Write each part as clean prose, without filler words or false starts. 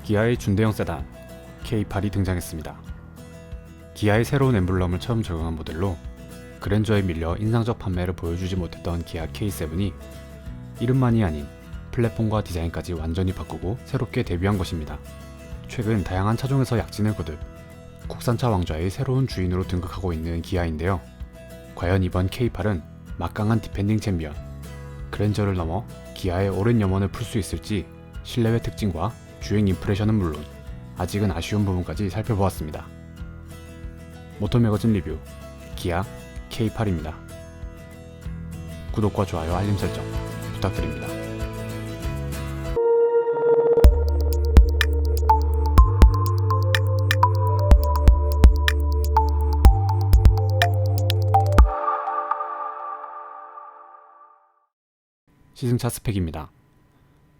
기아의 준대형 세단 K8이 등장했습니다. 기아의 새로운 엠블럼을 처음 적용한 모델로 그랜저에 밀려 인상적 판매를 보여주지 못했던 기아 K7이 이름만이 아닌 플랫폼과 디자인까지 완전히 바꾸고 새롭게 데뷔한 것입니다. 최근 다양한 차종에서 약진을 거듭 국산차 왕좌의 새로운 주인으로 등극하고 있는 기아인데요. 과연 이번 K8은 막강한 디펜딩 챔피언 그랜저를 넘어 기아의 오랜 염원을 풀 수 있을지 실내외 특징과 주행 임프레션은 물론 아직은 아쉬운 부분까지 살펴보았습니다. 모터매거진 리뷰 기아 K8입니다. 구독과 좋아요 알림 설정 부탁드립니다. 시승차 스펙입니다.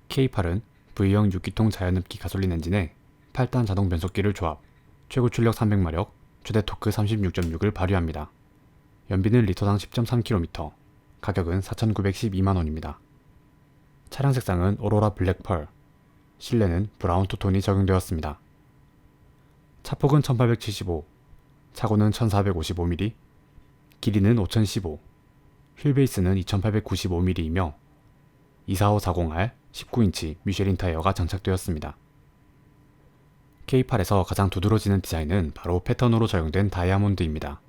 K8은 V형 6기통 자연흡기 가솔린 엔진에 8단 자동 변속기를 조합, 최고 출력 300마력, 최대 토크 36.6을 발휘합니다. 연비는 리터당 10.3km, 가격은 4,912만원입니다. 차량 색상은 오로라 블랙 펄, 실내는 브라운 투톤이 적용되었습니다. 차폭은 1875, 차고는 1455mm, 길이는 5015, 휠베이스는 2895mm이며 24540R 19인치 미쉐린 타이어가 장착되었습니다. K8에서 가장 두드러지는 디자인은 바로 패턴으로 적용된 다이아몬드입니다.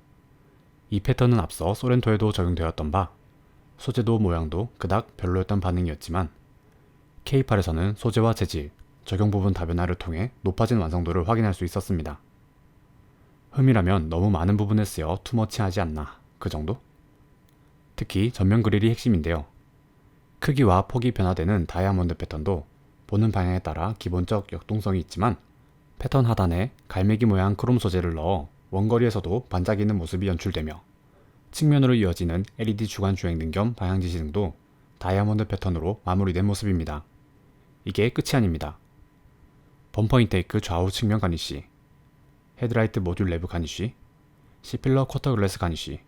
이 패턴은 앞서 소렌토에도 적용되었던 바 소재도 모양도 그닥 별로였던 반응이었지만 K8에서는 소재와 재질, 적용 부분 다변화를 통해 높아진 완성도를 확인할 수 있었습니다. 흠이라면 너무 많은 부분을 쓰여 투머치하지 않나 그 정도? 특히 전면 그릴이 핵심인데요. 크기와 폭이 변화되는 다이아몬드 패턴도 보는 방향에 따라 기본적 역동성이 있지만 패턴 하단에 갈매기 모양 크롬 소재를 넣어 원거리에서도 반짝이는 모습이 연출되며 측면으로 이어지는 LED 주간 주행 등 겸 방향지시 등도 다이아몬드 패턴으로 마무리된 모습입니다. 이게 끝이 아닙니다. 범퍼 인테이크 좌우 측면 가니쉬, 헤드라이트 모듈 내부 가니쉬, C필러 쿼터 글래스 가니쉬,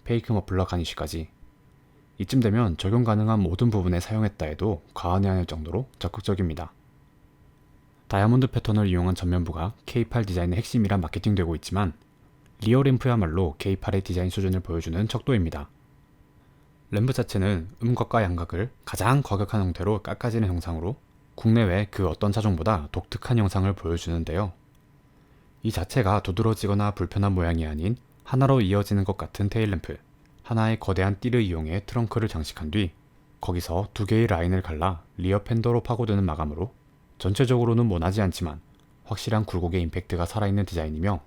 페이크 머플러 가니쉬까지 이쯤 되면 적용 가능한 모든 부분에 사용했다 해도 과언이 아닐 정도로 적극적입니다. 다이아몬드 패턴을 이용한 전면부가 K8 디자인의 핵심이라 마케팅되고 있지만 리어 램프야말로 K8의 디자인 수준을 보여주는 척도입니다. 램프 자체는 음각과 양각을 가장 과격한 형태로 깎아지는 형상으로 국내외 그 어떤 차종보다 독특한 형상을 보여주는데요. 이 자체가 두드러지거나 불편한 모양이 아닌 하나로 이어지는 것 같은 테일램프, 하나의 거대한 띠를 이용해 트렁크를 장식한 뒤 거기서 두 개의 라인을 갈라 리어 팬더로 파고드는 마감으로 전체적으로는 모나지 않지만 확실한 굴곡의 임팩트가 살아있는 디자인이며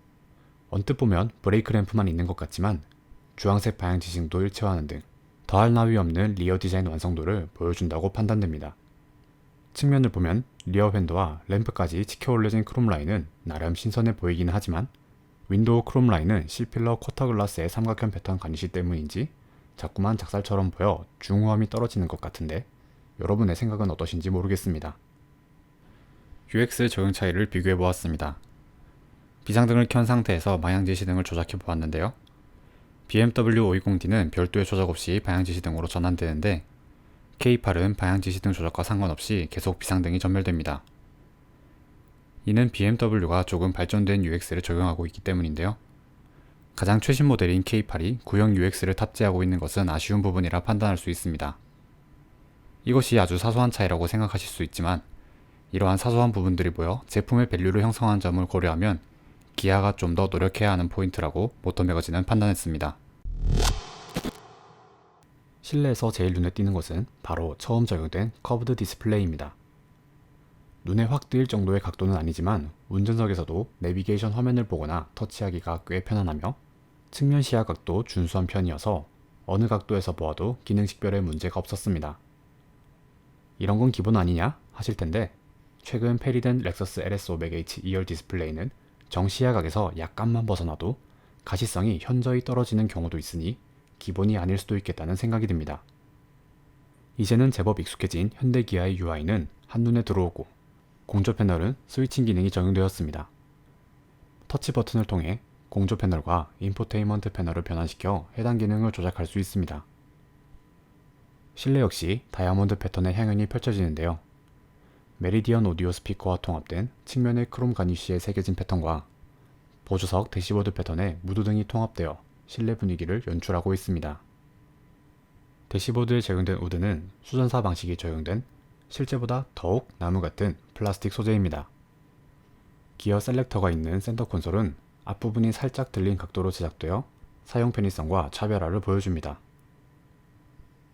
언뜻 보면 브레이크 램프만 있는 것 같지만 주황색 방향 지싱도 일체화하는 등 더할 나위 없는 리어 디자인 완성도를 보여준다고 판단됩니다. 측면을 보면 리어 팬더와 램프까지 치켜 올려진 크롬 라인은 나름 신선해 보이기는 하지만 윈도우 크롬 라인은 C필러 쿼터 글라스의 삼각형 패턴 가니쉬 때문인지 자꾸만 작살처럼 보여 중후함이 떨어지는 것 같은데 여러분의 생각은 어떠신지 모르겠습니다. UX 적용 차이를 비교해 보았습니다. 비상등을 켠 상태에서 방향지시 등을 조작해 보았는데요. BMW 520D는 별도의 조작 없이 방향지시 등으로 전환되는데 K8은 방향지시 등 조작과 상관없이 계속 비상등이 전멸됩니다. 이는 BMW가 조금 발전된 UX를 적용하고 있기 때문인데요. 가장 최신 모델인 K8이 구형 UX를 탑재하고 있는 것은 아쉬운 부분이라 판단할 수 있습니다. 이것이 아주 사소한 차이라고 생각하실 수 있지만 이러한 사소한 부분들이 모여 제품의 밸류를 형성한 점을 고려하면 기아가 좀 더 노력해야 하는 포인트라고 모터매거진은 판단했습니다. 실내에서 제일 눈에 띄는 것은 바로 처음 적용된 커브드 디스플레이입니다. 눈에 확 띄일 정도의 각도는 아니지만 운전석에서도 내비게이션 화면을 보거나 터치하기가 꽤 편안하며 측면 시야 각도 준수한 편이어서 어느 각도에서 보아도 기능식별에 문제가 없었습니다. 이런 건 기본 아니냐 하실 텐데 최근 폐리된 렉서스 LS500H 2열 디스플레이는 정시야각에서 약간만 벗어나도 가시성이 현저히 떨어지는 경우도 있으니 기본이 아닐 수도 있겠다는 생각이 듭니다. 이제는 제법 익숙해진 현대 기아의 UI는 한눈에 들어오고 공조 패널은 스위칭 기능이 적용되었습니다. 터치 버튼을 통해 공조 패널과 인포테인먼트 패널을 변환시켜 해당 기능을 조작할 수 있습니다. 실내 역시 다이아몬드 패턴의 향연이 펼쳐지는데요. 메리디언 오디오 스피커와 통합된 측면의 크롬 가니쉬에 새겨진 패턴과 보조석 대시보드 패턴의 무드 등이 통합되어 실내 분위기를 연출하고 있습니다. 대시보드에 적용된 우드는 수전사 방식이 적용된 실제보다 더욱 나무 같은 플라스틱 소재입니다. 기어 셀렉터가 있는 센터 콘솔은 앞부분이 살짝 들린 각도로 제작되어 사용 편의성과 차별화를 보여줍니다.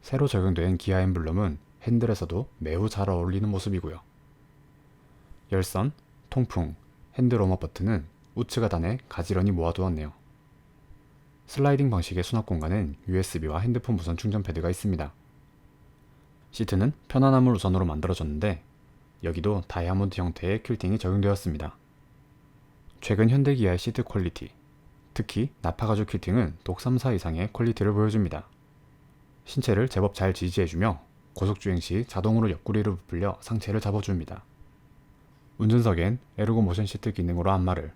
새로 적용된 기아 엠블럼은 핸들에서도 매우 잘 어울리는 모습이고요. 열선, 통풍, 핸들 웜업 버튼은 우측 하단에 가지런히 모아두었네요. 슬라이딩 방식의 수납 공간은 USB와 핸드폰 무선 충전 패드가 있습니다. 시트는 편안함을 우선으로 만들어졌는데 여기도 다이아몬드 형태의 퀼팅이 적용되었습니다. 최근 현대 기아의 시트 퀄리티, 특히 나파 가죽 퀼팅은 독 3사 이상의 퀄리티를 보여줍니다. 신체를 제법 잘 지지해주며 고속주행 시 자동으로 옆구리를 부풀려 상체를 잡아줍니다. 운전석엔 에르고 모션 시트 기능으로 안마를,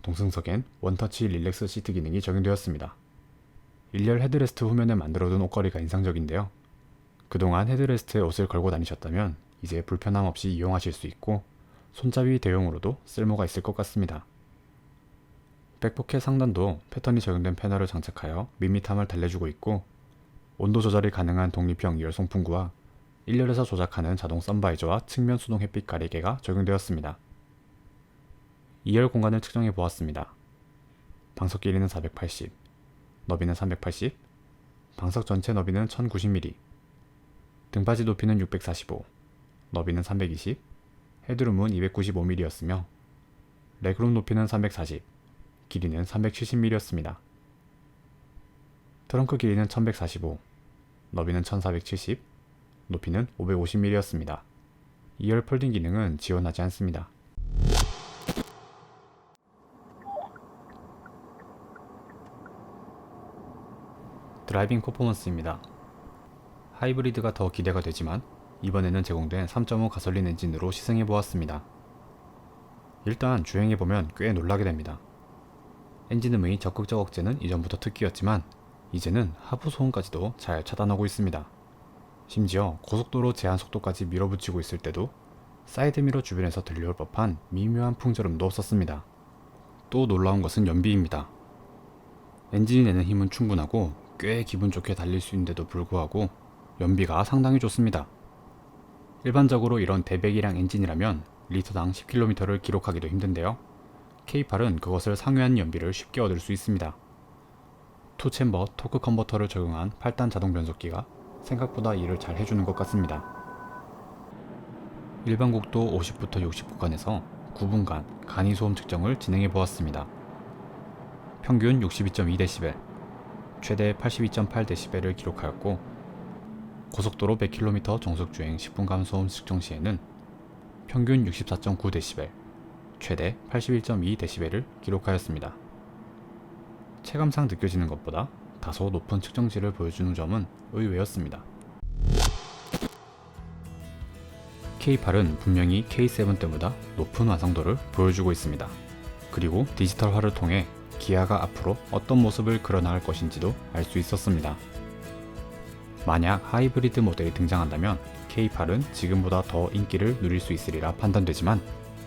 동승석엔 원터치 릴렉스 시트 기능이 적용되었습니다. 일렬 헤드레스트 후면에 만들어둔 옷걸이가 인상적인데요. 그동안 헤드레스트에 옷을 걸고 다니셨다면 이제 불편함 없이 이용하실 수 있고 손잡이 대용으로도 쓸모가 있을 것 같습니다. 백포켓 상단도 패턴이 적용된 패널을 장착하여 밋밋함을 달래주고 있고 온도 조절이 가능한 독립형 2열 송풍구와 1열에서 조작하는 자동 선바이저와 측면 수동 햇빛 가리개가 적용되었습니다. 2열 공간을 측정해 보았습니다. 방석 길이는 480, 너비는 380, 방석 전체 너비는 1090mm, 등받이 높이는 645, 너비는 320, 헤드룸은 295mm였으며 레그룸 높이는 340, 길이는 370mm였습니다. 트렁크 길이는 1145, 너비는 1470, 높이는 550mm였습니다. 2열 폴딩 기능은 지원하지 않습니다. 드라이빙 퍼포먼스입니다. 하이브리드가 더 기대가 되지만 이번에는 제공된 3.5 가솔린 엔진으로 시승해 보았습니다. 일단 주행해보면 꽤 놀라게 됩니다. 엔진음의 적극적 억제는 이전부터 특기였지만 이제는 하부 소음까지도 잘 차단하고 있습니다. 심지어 고속도로 제한 속도까지 밀어붙이고 있을 때도 사이드미러 주변에서 들려올 법한 미묘한 풍절음도 없었습니다. 또 놀라운 것은 연비입니다. 엔진이 내는 힘은 충분하고 꽤 기분 좋게 달릴 수 있는데도 불구하고 연비가 상당히 좋습니다. 일반적으로 이런 대배기량 엔진이라면 리터당 10km를 기록하기도 힘든데요. K8은 그것을 상회하는 연비를 쉽게 얻을 수 있습니다. 투챔버 토크 컨버터를 적용한 8단 자동 변속기가 생각보다 일을 잘 해주는 것 같습니다. 일반 국도 50부터 60 구간에서 9분간 간이 소음 측정을 진행해 보았습니다. 평균 62.2dB, 최대 82.8dB를 기록하였고 고속도로 100km 정속주행 10분간 소음 측정 시에는 평균 64.9dB, 최대 81.2dB를 기록하였습니다. 체감상 느껴지는 것보다 다소 높은 측정치를 보여주는 점은 의외였습니다. K8은 분명히 K7 때보다 높은 완성도를 보여주고 있습니다. 그리고 디지털화를 통해 기아가 앞으로 어떤 모습을 그려나갈 것인지도 알 수 있었습니다. 만약 하이브리드 모델이 등장한다면 K8은 지금보다 더 인기를 누릴 수 있으리라 판단되지만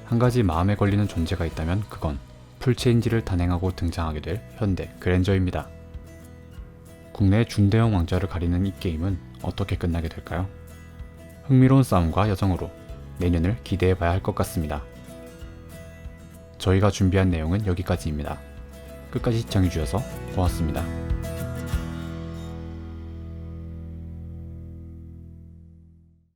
한 가지 마음에 걸리는 존재가 있다면 그건 풀체인지를 단행하고 등장하게 될 현대 그랜저입니다. 국내 중대형 왕좌를 가리는 이 게임은 어떻게 끝나게 될까요? 흥미로운 싸움과 여정으로 내년을 기대해봐야 할 것 같습니다. 저희가 준비한 내용은 여기까지입니다. 끝까지 시청해주셔서 고맙습니다.